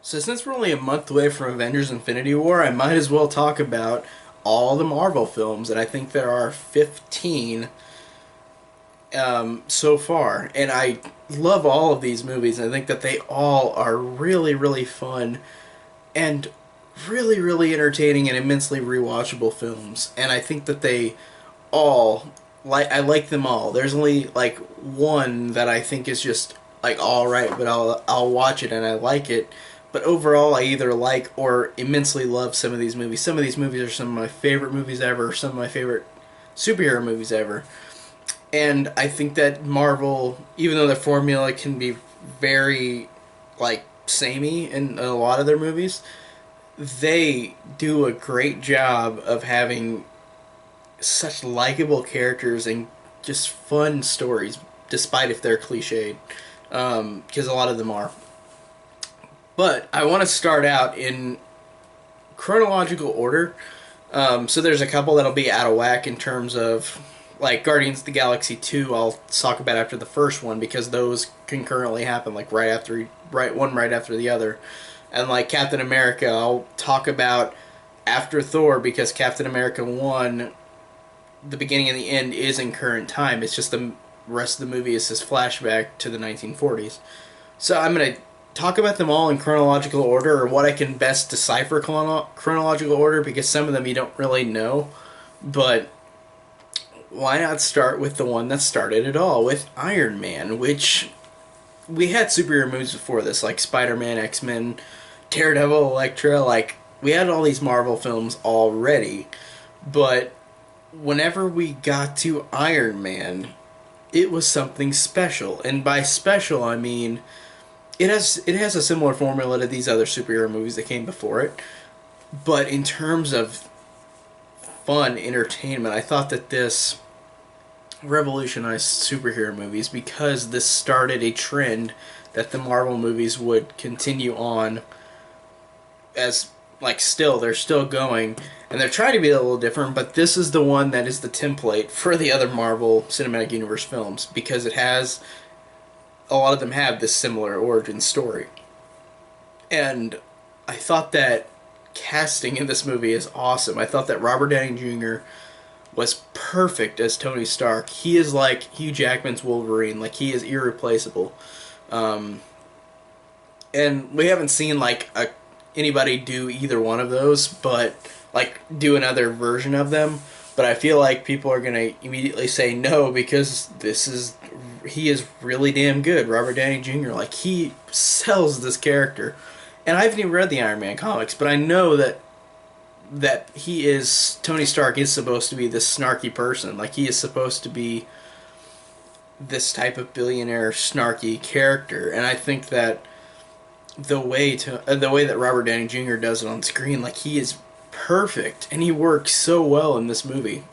So since we're only a month away from Avengers Infinity War, I might as well talk about all the Marvel films, and I think there are 15 so far. And I love all of these movies, and I think that they all are really, really fun and really, really entertaining and immensely rewatchable films. And I think that they all, I like them all. There's only like one that I think is just like all right, but I'll watch it and I like it. But overall, I either like or immensely love some of these movies. Some of these movies are some of my favorite movies ever, some of my favorite superhero movies ever. And I think that Marvel, even though their formula can be very like samey in a lot of their movies, they do a great job of having such likable characters and just fun stories, despite if they're cliched, because a lot of them are. But I want to start out in chronological order. So there's a couple that'll be out of whack in terms of like Guardians of the Galaxy 2. I'll talk about after the first one because those concurrently happen like right after the other. And like Captain America, I'll talk about after Thor because Captain America 1, the beginning and the end is in current time. It's just the rest of the movie is this flashback to the 1940s. So I'm going to talk about them all in chronological order, or what I can best decipher chronological order, because some of them you don't really know. But why not start with the one that started it all, with Iron Man, which we had superhero movies before this, like Spider-Man, X-Men, Daredevil, Elektra, like we had all these Marvel films already. But whenever we got to Iron Man, it was something special. And by special, I mean it has a similar formula to these other superhero movies that came before it, but in terms of fun entertainment, I thought that this revolutionized superhero movies because this started a trend that the Marvel movies would continue on as like still they're still going, and they're trying to be a little different, but this is the one that is the template for the other Marvel Cinematic Universe films because it has a lot of them have this similar origin story. And I thought that casting in this movie is awesome. I thought that Robert Downey Jr. was perfect as Tony Stark. He is like Hugh Jackman's Wolverine. Like, he is irreplaceable. Um, and we haven't seen like anybody do either one of those, but like do another version of them. But I feel like people are gonna immediately say no because he is really damn good. Robert Downey Jr. Like, he sells this character, and I haven't even read the Iron Man comics, but I know that he is Tony Stark is supposed to be this snarky person. Like, he is supposed to be this type of billionaire snarky character, and I think that the way that Robert Downey Jr. does it on screen, like, he is perfect, and he works so well in this movie,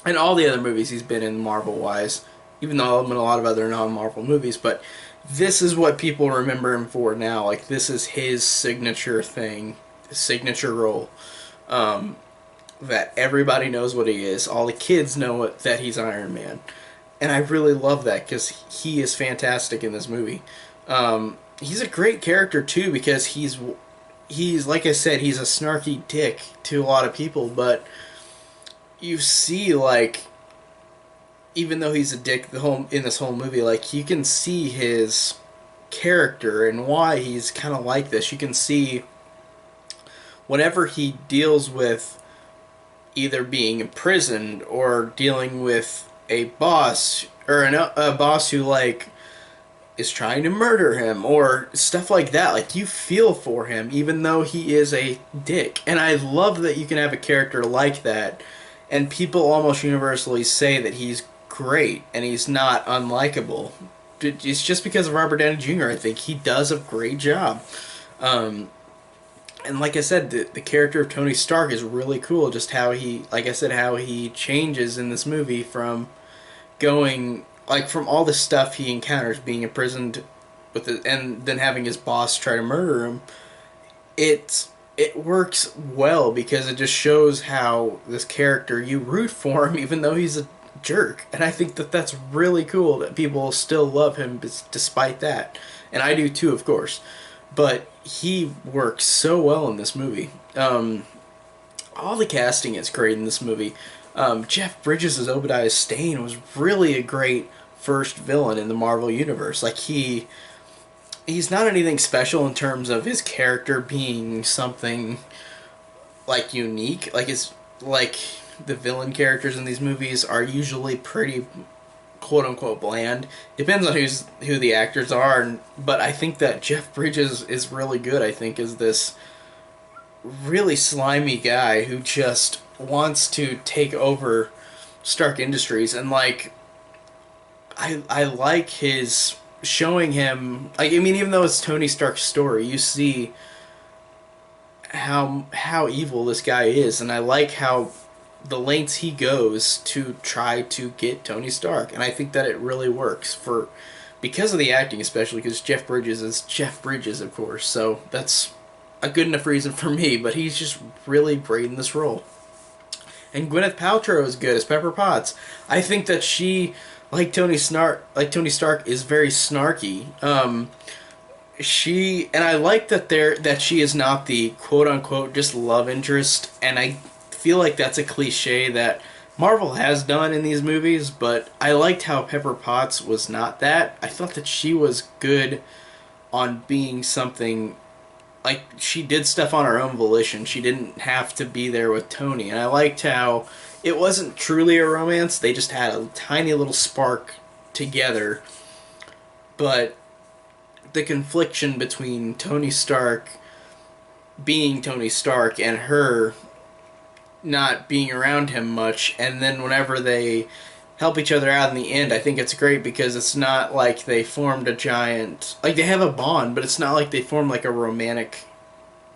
and all the other movies he's been in Marvel wise, even though I'm in a lot of other non-Marvel movies, but this is what people remember him for now. Like, this is his signature thing, his signature role. Um, that everybody knows what he is. All the kids know that he's Iron Man, and I really love that because he is fantastic in this movie. He's a great character too because he's like I said, he's a snarky dick to a lot of people, but you see, like, even though he's a dick in this whole movie, like, you can see his character and why he's kind of like this. You can see whenever he deals with either being imprisoned or dealing with a boss or a boss who like is trying to murder him or stuff like that. Like, you feel for him even though he is a dick. And I love that you can have a character like that and people almost universally say that he's great and he's not unlikable. It's just because of Robert Downey Jr. I think he does a great job. And like I said, the character of Tony Stark is really cool. Just how he, like I said, how he changes in this movie from going, like, from all the stuff he encounters, being imprisoned and then having his boss try to murder him. It works well because it just shows how this character, you root for him even though he's a jerk. And I think that that's really cool that people still love him despite that. And I do too, of course. but he works so well in this movie. All the casting is great in this movie. Jeff Bridges as Obadiah Stane was really a great first villain in the Marvel universe. Like he's not anything special in terms of his character being something like unique. Like the villain characters in these movies are usually pretty quote unquote bland. Depends on who the actors are, but I think that Jeff Bridges is really good. I think is this really slimy guy who just wants to take over Stark Industries, and like I like his showing him, like, I mean, even though it's Tony Stark's story, you see how evil this guy is, and I like how the lengths he goes to try to get Tony Stark, and I think that it really works for because of the acting, especially because Jeff Bridges is Jeff Bridges, of course. So that's a good enough reason for me. But he's just really great in this role. And Gwyneth Paltrow is good as Pepper Potts. I think that she, like Tony Stark, is very snarky. And I like that she is not the quote unquote just love interest, and I feel like that's a cliche that Marvel has done in these movies, but I liked how Pepper Potts was not that. I thought that she was good on being something, like she did stuff on her own volition. She didn't have to be there with Tony, and I liked how it wasn't truly a romance. They just had a tiny little spark together, but the confliction between Tony Stark being Tony Stark and her not being around him much, and then whenever they help each other out in the end, I think it's great because it's not like they formed a giant, like they have a bond, but it's not like they formed like a romantic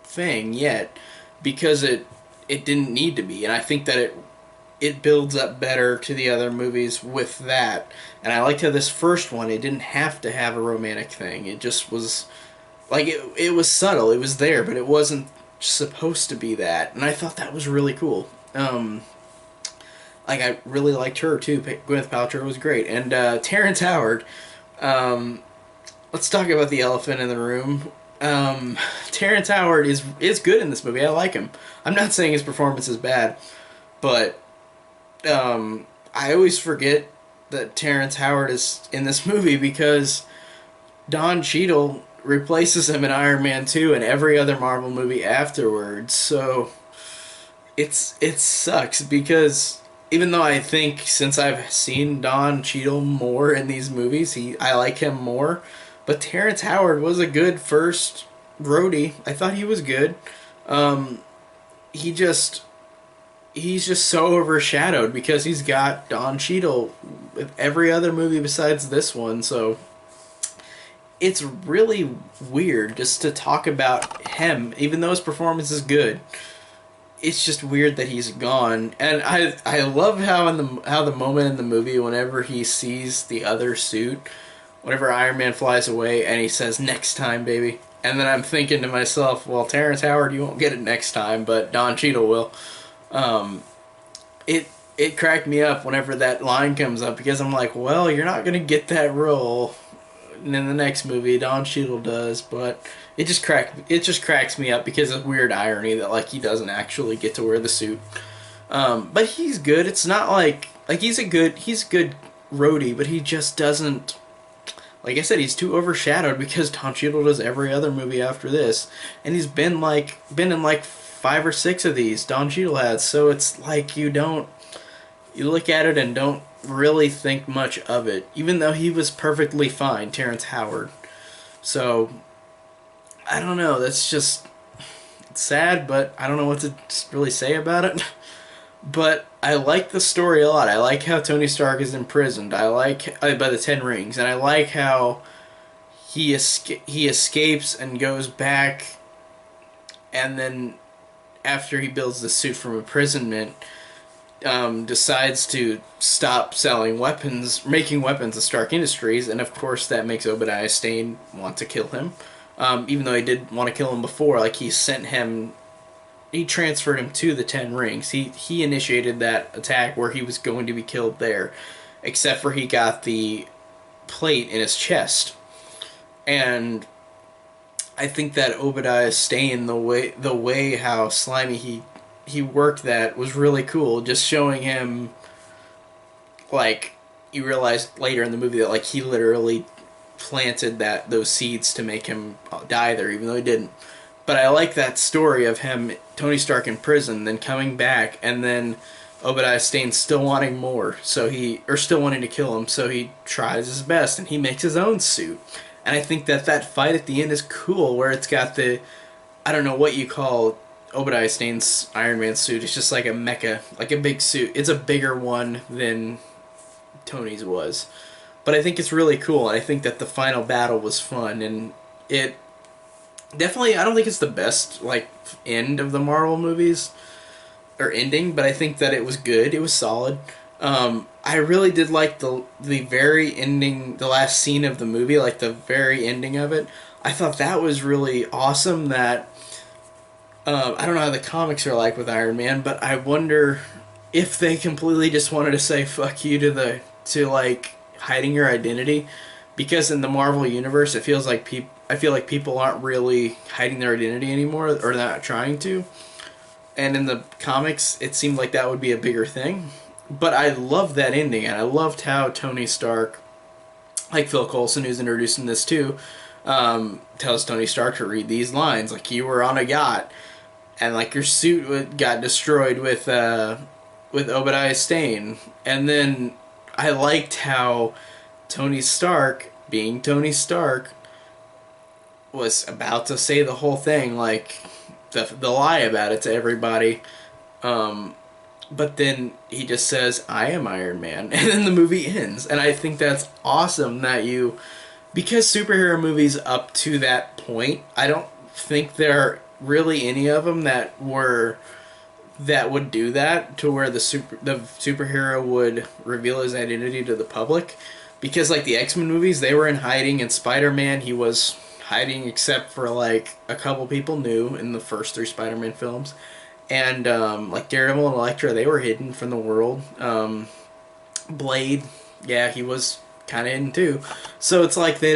thing yet, because it didn't need to be, and I think that it builds up better to the other movies with that. And I liked how this first one, it didn't have to have a romantic thing. It just was like it was subtle. It was there, but it wasn't supposed to be that. And I thought that was really cool. Like I really liked her too. Gwyneth Paltrow was great, and Terrence Howard. Um, let's talk about the elephant in the room. Terrence Howard is good in this movie. I like him. I'm not saying his performance is bad, but I always forget that Terrence Howard is in this movie because Don Cheadle replaces him in Iron Man 2 and every other Marvel movie afterwards. So it sucks because even though I think since I've seen Don Cheadle more in these movies, I like him more. But Terrence Howard was a good first Rhodey. I thought he was good. Um, he just he's just so overshadowed because he's got Don Cheadle with every other movie besides this one. So it's really weird just to talk about him, even though his performance is good. It's just weird that he's gone, and I love how the moment in the movie whenever he sees the other suit, whenever Iron Man flies away and he says next time, baby. And then I'm thinking to myself, well, Terrence Howard, you won't get it next time, but Don Cheadle will. Um, it cracked me up whenever that line comes up because I'm like, well, you're not gonna get that role in the next movie. Don Cheadle does, but it just cracks me up because of weird irony that like he doesn't actually get to wear the suit. But he's good. It's not like he's a good roadie, but he just doesn't. Like I said, he's too overshadowed because Don Cheadle does every other movie after this, and he's been in like 5 or 6 of these. Don Cheadle has, so it's like you look at it and don't really think much of it, even though he was perfectly fine, Terrence Howard. So I don't know. That's just it's sad, but I don't know what to really say about it. But I like the story a lot. I like how Tony Stark is imprisoned. I like by the Ten Rings, and I like how he escapes and goes back, and then after he builds the suit from imprisonment, decides to stop selling weapons, making weapons at Stark Industries, and of course that makes Obadiah Stane want to kill him. Even though he did want to kill him before, like he transferred him to the Ten Rings. He initiated that attack where he was going to be killed there, except for he got the plate in his chest, and I think that Obadiah Stane, the way how slimy he worked that was really cool. Just showing him, like, you realize later in the movie that like he literally planted those seeds to make him die there, even though he didn't. But I like that story of him, Tony Stark in prison, then coming back, and then Obadiah Stane still wanting more, or still wanting to kill him, so he tries his best, and he makes his own suit. And I think that that fight at the end is cool, where it's got I don't know what you call Obadiah Stane's Iron Man suit. It's just like a mecha, like a big suit. It's a bigger one than Tony's was. But I think it's really cool, and I think that the final battle was fun, and it definitely, I don't think it's the best, like, end of the Marvel movies, or ending, but I think that it was good. It was solid. I really did like the very ending, the last scene of the movie, like the very ending of it. I thought that was really awesome. That I don't know how the comics are like with Iron Man, but I wonder if they completely just wanted to say "fuck you" to like hiding your identity, because in the Marvel universe, it feels like I feel like people aren't really hiding their identity anymore, or not trying to. And in the comics, it seemed like that would be a bigger thing. But I loved that ending, and I loved how Tony Stark, like Phil Coulson, who's introduced in this too, tells Tony Stark to read these lines, like, you were on a yacht, and like your suit got destroyed with Obadiah Stane. And then I liked how Tony Stark, being Tony Stark, was about to say the whole thing, like the lie about it to everybody. But then he just says, "I am Iron Man," and then the movie ends. And I think that's awesome that because superhero movies up to that point, I don't think there are really any of them that would do that, to where the superhero would reveal his identity to the public. Because like the X-Men movies, they were in hiding, and Spider-Man, he was hiding except for like a couple people knew in the first three Spider-Man films. And like Daredevil and Elektra, they were hidden from the world. Blade, yeah, he was kind of hidden too. So it's like they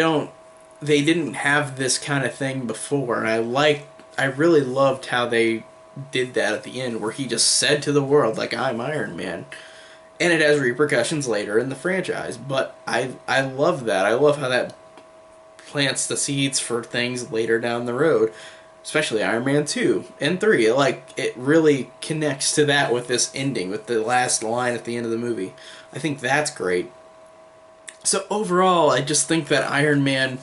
didn't have this kind of thing before, and I really loved how they did that at the end, where he just said to the world, like, "I'm Iron Man," and it has repercussions later in the franchise. But I love that. I love how that plants the seeds for things later down the road, especially Iron Man 2 and 3. Like, it really connects to that with this ending, with the last line at the end of the movie. I think that's great. So overall, I just think that Iron Man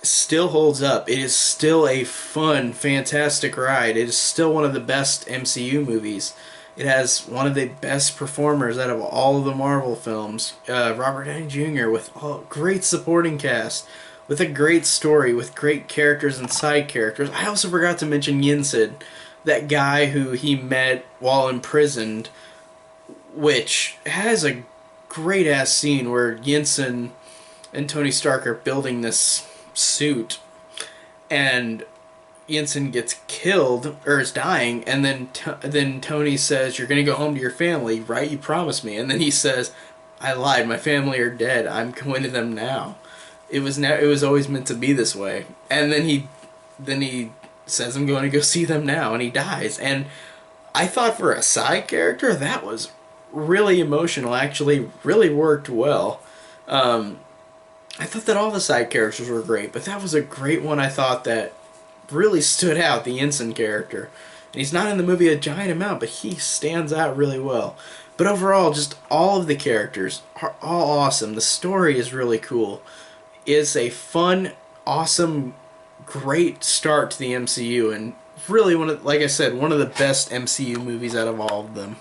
still holds up. It is still a fun, fantastic ride. It is still one of the best MCU movies. It has one of the best performers out of all of the Marvel films, Robert Downey Jr., with a great supporting cast, with a great story, with great characters and side characters. I also forgot to mention Yinsen, that guy who he met while imprisoned, which has a great ass scene where Yinsen and Tony Stark are building this suit, and Yinsen gets killed, or is dying, and then Tony says, "You're gonna go home to your family, right? You promised me." And then he says, "I lied. My family are dead. I'm going to them now. It was always meant to be this way." And then he says, "I'm going to go see them now," and he dies. And I thought, for a side character, that was really emotional. Actually, really worked well. I thought that all the side characters were great, but that was a great one. I thought that really stood out, the Ensign character. And he's not in the movie a giant amount, but he stands out really well. But overall, just all of the characters are all awesome. The story is really cool. It's a fun, awesome, great start to the MCU, and really, like I said, one of the best MCU movies out of all of them.